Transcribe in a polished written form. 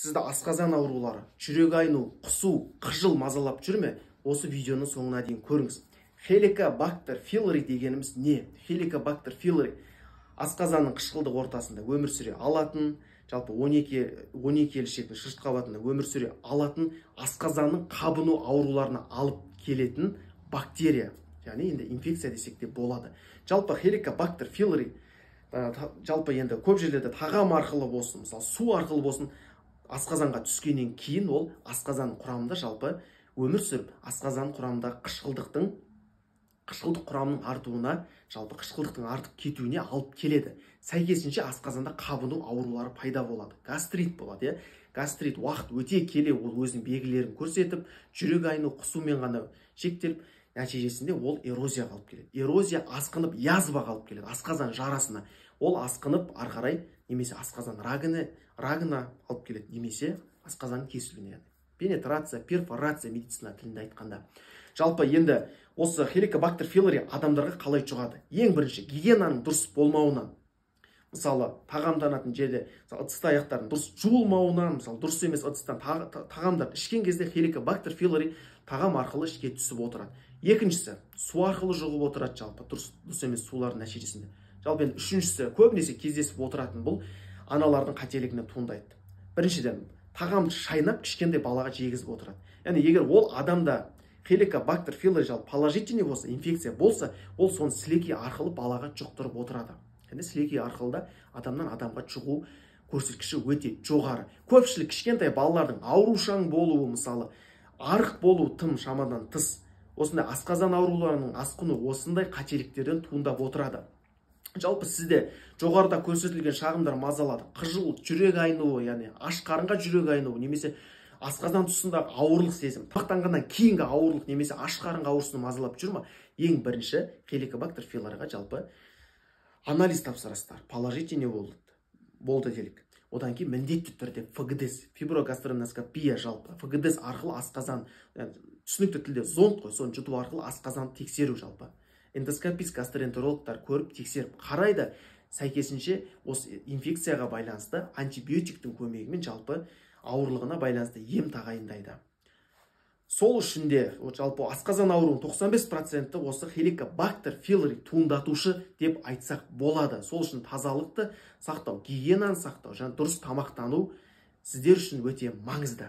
сізді асқазан аурулары, жүрек айну, құсу, қыжыл мазалап жүр ме? Осы видеоның соңына дейін көріңіз. Helicobacter pylori дегеніміз не? Helicobacter pylori асқазанның қышқылдық ортасында өмір сүре алатын, жалпы 12 ішектің шырышты қабатында өмір сүре алатын, асқазанның қабыну ауруларына алып келетін бактерия, яғни енді инфекция десек те болады. Жалпы Helicobacter pylori жалпы енді көп жерлерде тағам арқылы болсын, мысалы су арқылы болсын, асқазанға түскеннен кейін ол асқазан құрамында жалпы өмір сүріп, асқазан құрамында қышқылдық құрамының артуына, жалпы қышқылдықтың артып кетуіне алып келеді. Сәйкесінше асқазанда қабыну аурулары пайда болады. Гастрит болады, гастрит уақыт өте келе ол өзінің белгілерін көрсетіп, жүрек айну, құсумен ғана шектеліп, нәтижесінде ол эрозияға алып келеді. Эрозия асқынып, язваға алып келеді, асқазан жарасына. Ол асқынып, ары қарай немесе асқазан рагына алып келеді, немесе асқазан кесілуіне. Пенетрация, перфорация медицина тілінде айтқанда. Жалпы енді осы Helicobacter pylori адамдарға қалай жұғады? Ең бірінші, гигиенаның дұрыс болмауынан. Мысалы, тағамданатын жерде ыдыс аяқтардың дұрыс жуылмауынан, мысалы, дұрыс емес ыдыстан тағамдар ішкен кезде Helicobacter pylori тағам арқылы ішке түсіп отырады. Екіншісі, су арқылы жұғып отырады, жалпы дұрыс емес сулардың нәтижесінде. Жалпы енді үшіншісі, көбінесе кездесіп отыратын бұл аналардың қателігінен туындайды. Біріншіден, тағамды шайнап кішкентай балаға жегізіп отырады. Яғни егер ол адамда Helicobacter pylori жалпы положительный болса, инфекция болса, ол соны сілекей арқылы балаға жұқтырып отырады. Яғни сілекей арқылы да адамнан адамға жұғу көрсеткіші өте жоғары. Көпшілік кішкентай балалардың аурушаң болуы, мысалы, арық болуы тым шамадан тыс. Осындай асқазан ауруларының асқыну осындай қателіктерден туындап отырады. Жалпы сізде жоғарыда көрсетілген шағымдар мазалады. Қыжыл, жүрек айнуы, яғни аш қарынға жүрек айнуы, немесе асқазан тұсындағы ауырлық сезім, тамақтанғаннан кейінгі ауырлық немесе аш қарынға ауырсыны мазалап жүр ме? Ең бірінші Helicobacter pyloriға жалпы анализ тапсырасыздар. Положительный болды делік. Одан кейін міндетті түрде ФГДС, фиброгастроноскопия жалпы. ФГДС арқылы асқазан, түсінікті тілде зонд қой, соны жұту арқылы асқазан тексеру жалпы. Эндоскопист гастроэнтерологтар көріп, тексеріп қарайды, сәйкесінше осы инфекцияға байланысты антибиотиктің көмегімен жалпы ауырлығына байланысты ем тағайындайды. Сол үшін де жалпы асқазан ауруының 95% осы Helicobacter pylori туындатушы деп айтсақ болады. Сол үшін тазалықты сақтау, гигиенаны сақтау, және дұрыс тамақтану сіздер үшін өте маңызды.